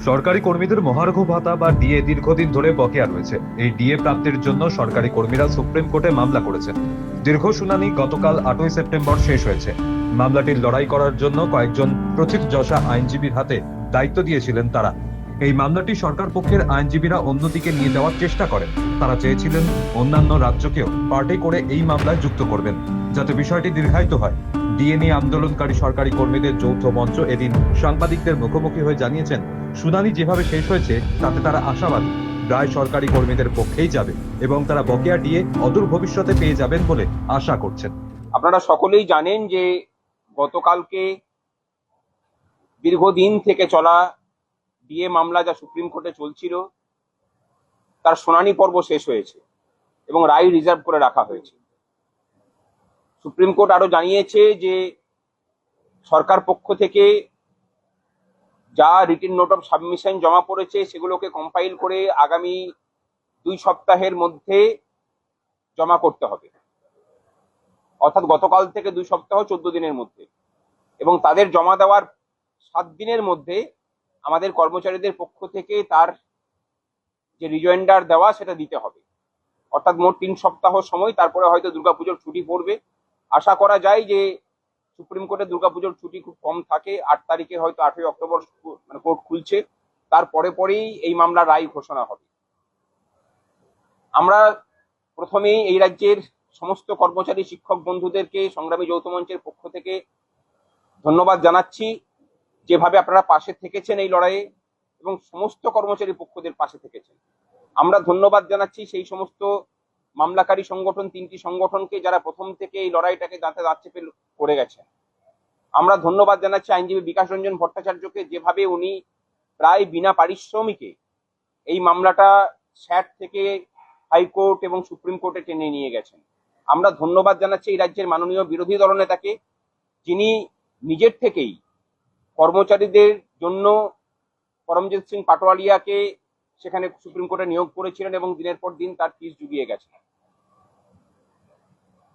সরকারি কর্মীদের মহার্ঘ ভাতা বা ডিএ দীর্ঘদিন ধরে বকেয়া রয়েছে। এই ডিএ প্রাপ্তির জন্য সরকারি কর্মীরা সুপ্রিম কোর্টে মামলা করেছেন। দীর্ঘ শুনানি গতকাল 8ই সেপ্টেম্বর শেষ হয়েছে। মামলাটির লড়াই করার জন্য কয়েকজন প্রথিতযশা আইনজীবীর হাতে দায়িত্ব দিয়েছিলেন তারা। এই মামলাটি সরকার পক্ষের আইনজীবীরা অন্যদিকে নিয়ে যাওয়ার চেষ্টা করেন। তারা চেয়েছিলেন অন্যান্য রাজ্যকেও পার্টি করে এই মামলায় যুক্ত করবেন, যাতে বিষয়টি দীর্ঘায়িত হয়। ডিএ নিয়ে আন্দোলনকারী সরকারি কর্মীদের যৌথ মঞ্চ এদিন সাংবাদিকদের মুখোমুখি হয়ে জানিয়েছেন, শুনানি যেভাবে শেষ হয়েছে তাতে তারা আশাবাদী রায় সরকারি কর্মীদের পক্ষেই যাবে এবং তারা বকেয়া ডিএ অদূর ভবিষ্যতে পেয়ে যাবেন বলে আশা করছেন। আপনারা সকলেই জানেন যে গতকালকে দীর্ঘদিন থেকে চলা ডিএ মামলা যা সুপ্রিম কোর্টে চলছিল তার শুনানি পর্ব শেষ হয়েছে এবং রায় রিজার্ভ করে রাখা হয়েছে। সুপ্রিম কোর্ট আরো জানিয়েছে যে সরকার পক্ষ থেকে যা রিটেন নোট অফ সাবমিশন জমা পড়েছে সেগুলোকে কম্পাইল করে আগামী 2 সপ্তাহের মধ্যে জমা করতে হবে, অর্থাৎ গতকাল থেকে 2 সপ্তাহ 14 দিনের মধ্যে, এবং তাদের জমা দেওয়ার 7 দিনের মধ্যে আমাদের কর্মচারীদের পক্ষ থেকে তার যে রিজয়েন্ডার দেওয়া সেটা দিতে হবে। অর্থাৎ মোট 3 সপ্তাহ সময়, তারপরে হয়তো দুর্গাপুজোর ছুটি পড়বে। আশা করা যায় যে সুপ্রিম কোর্টে দুর্গাপুজোর ছুটি খুব কম থাকে, 8 তারিখে হয়তো 8ই অক্টোবর মানে কোর্ট খুলছে, তারপরে পরেই এই মামলার রায় ঘোষণা হবে। আমরা প্রথমেই এই রাজ্যের সমস্ত কর্মচারী শিক্ষক বন্ধুদেরকে সংগ্রামী যৌথ মঞ্চের পক্ষ থেকে ধন্যবাদ জানাচ্ছি, যেভাবে আপনারা পাশে থেকেছেন এই লড়াইয়ে এবং সমস্ত কর্মচারী পক্ষদের পাশে থেকেছেন। আমরা ধন্যবাদ জানাচ্ছি সেই সমস্ত মামলাকারী সংগঠন, 3টি সংগঠনকে, যারা প্রথম থেকে এই লড়াইটাকে দাঁতে দাঁত চেপে করে গেছেন। আমরা ধন্যবাদ জানাচ্ছি আইনজীবী বিকাশ রঞ্জন ভট্টাচার্যকে, যেভাবে উনি প্রায় বিনা পারিশ্রমিকে এই মামলাটা স্যাট থেকে হাইকোর্ট এবং সুপ্রিম কোর্টে টেনে নিয়ে গেছেন। আমরা ধন্যবাদ জানাচ্ছি এই রাজ্যের মাননীয় বিরোধী দলনেতাকে, যিনি নিজের থেকেই কর্মচারীদের জন্য পরমজিৎ সিং পাটোয়ারিয়াকে সেখানে সুপ্রিম কোর্টে নিয়োগ করেছিলেন এবং দিনের পর দিন তার ফিস জুগিয়ে গেছেন।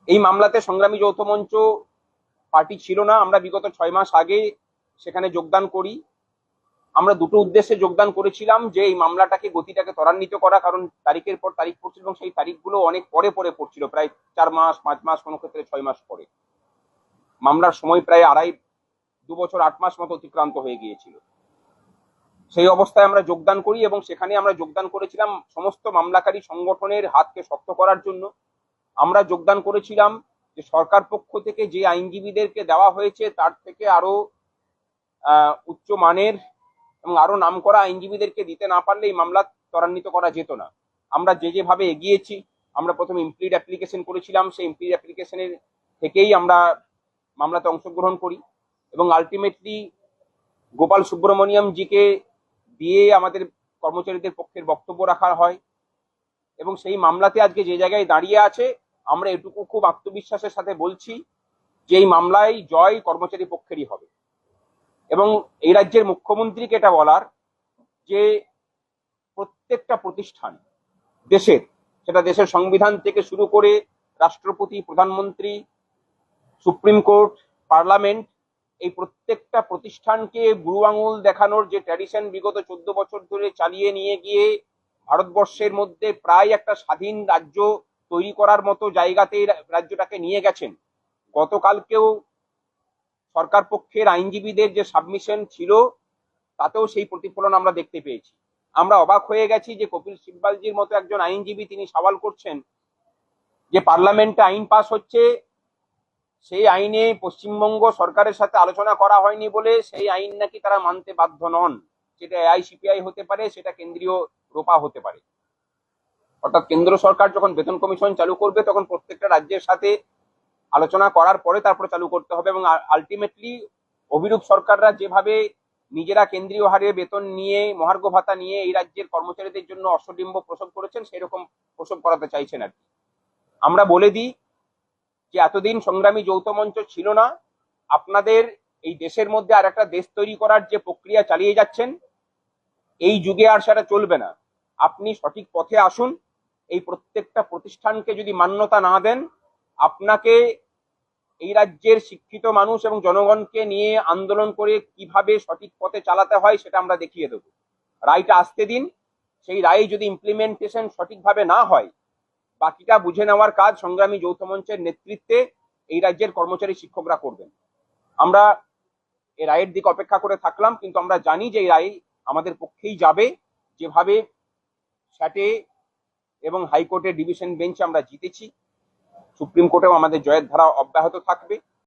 এই মামলাতে সংগ্রামী যৌথ মঞ্চ পার্টি ছিল না। আমরা বিগত 6 মাস আগে সেখানে যোগদান করি। আমরা দুটো উদ্দেশ্যে যোগদান করেছিলাম, যে এই মামলাটাকে গতিটাকে ত্বরান্বিত করা, কারণ তারিখের পর তারিখ পড়ছিল এবং সেই তারিখগুলো অনেক পরে পরে পড়ছিল, প্রায় 4 মাস 5 মাস, কোনো ক্ষেত্রে 6 মাস পরে। মামলার সময় প্রায় 2 বছর 8 মাস মতো অতিক্রান্ত হয়ে গিয়েছিল। সেই অবস্থায় আমরা যোগদান করি এবং সেখানে আমরা যোগদান করেছিলাম সমস্ত মামলাকারী সংগঠনের হাতকে শক্ত করার জন্য। আমরা যোগদান করেছিলাম যে সরকার পক্ষ থেকে যে আইনজীবীদেরকে দেওয়া হয়েছে তার থেকে আরো উচ্চ মানের এবং আরো নামকরা আইনজীবীদেরকে দিতে না পারলে এই মামলা ত্বরান্বিত করা যেত না। আমরা যেভাবে এগিয়েছি, আমরা প্রথমে ইমপ্লিড অ্যাপ্লিকেশন করেছিলাম, সেই ইমপ্লিড অ্যাপ্লিকেশনের থেকেই আমরা মামলাতে অংশগ্রহণ করি এবং আলটিমেটলি গোপাল সুব্রমণিয়াম জিকে দিয়ে আমাদের কর্মচারীদের পক্ষের বক্তব্য রাখা হয় এবং সেই মামলাতে আজকে যে জায়গায় দাঁড়িয়ে আছে, আমরা এটুকু খুব আত্মবিশ্বাসের সাথে বলছি যে এই মামলায় জয় কর্মচারী পক্ষেরই হবে। এবং এই রাজ্যের মুখ্যমন্ত্রীকে এটা বলার যে প্রত্যেকটা প্রতিষ্ঠান দেশের, সেটা দেশের সংবিধান থেকে শুরু করে রাষ্ট্রপতি, প্রধানমন্ত্রী, সুপ্রিম কোর্ট, পার্লামেন্ট, এই প্রত্যেকটা প্রতিষ্ঠানকে বুড়ো আঙুল দেখানোর যে ট্র্যাডিশন বিগত 14 বছর ধরে চালিয়ে নিয়ে গিয়ে ভারতবর্ষের মধ্যে প্রায় একটা স্বাধীন রাজ্য তৈরি করার মতো জায়গাতে রাজ্যটাকে নিয়ে গেছেন। গতকালকেও সরকার পক্ষের আইনজীবীদের যে সাবমিশন ছিল তাতেও সেই প্রতিফলন আমরা দেখতে পেয়েছি। আমরা অবাক হয়ে গেছি যে কপিল সিব্বালজির মতো একজন আইনজীবী তিনি সওয়াল করছেন যে পার্লামেন্টে আইন পাস হচ্ছে, সেই আইনে পশ্চিমবঙ্গ সরকারের সাথে আলোচনা করা হয়নি বলে সেই আইন নাকি তারা মানতে বাধ্য নন। সেটা এআইসিপিআই হতে পারে, সেটা কেন্দ্রীয় রোপা হতে পারে। অর্থাৎ কেন্দ্র সরকার যখন বেতন কমিশন চালু করবে তখন প্রত্যেকটা রাজ্যের সাথে আলোচনা করার পরে তারপরে চালু করতে হবে এবং আলটিমেটলি অভিরূপ সরকাররা যেভাবে নিজেরা কেন্দ্রীয় হারে বেতন নিয়ে, মহার্ঘ ভাতা নিয়ে এই রাজ্যের কর্মচারীদের জন্য অশ্বডিম্ব প্রসব করেছেন, সেই রকম প্রসব করাতে চাইছেন আর কি। আমরা বলে দিই যে এতদিন সংগ্রামী যৌথ মঞ্চ ছিল না, আপনাদের এই দেশের মধ্যে আর একটা দেশ তৈরি করার যে প্রক্রিয়া চালিয়ে যাচ্ছেন, এই যুগে আর সেটা চলবে না। আপনি সঠিক পথে আসুন। এই প্রত্যেকটা প্রতিষ্ঠানকে যদি মান্যতা না দেন, আপনাকে এই রাজ্যের শিক্ষিত মানুষ এবং জনগণকে নিয়ে আন্দোলন করে কিভাবে সঠিক পথে চালাতে হয় সেটা আমরা দেখিয়ে দেব। রায়টা আসতে দিন। সেই রায়ে যদি ইমপ্লিমেন্টেশন সঠিকভাবে না হয়, বাকিটা বুঝে নেওয়ার কাজ সংগ্রামী যৌথ মঞ্চের নেতৃত্বে এই রাজ্যের কর্মচারী শিক্ষকরা করবেন। আমরা এই রায়ের দিকে অপেক্ষা করে থাকলাম, কিন্তু আমরা জানি যে এই রায় আমাদের পক্ষেই যাবে। যেভাবে স্যাটে এবং হাইকোর্টের ডিভিশন বেঞ্চে আমরা জিতেছি, সুপ্রিম কোর্টেও আমাদের জয়ের ধারা অব্যাহত থাকবে।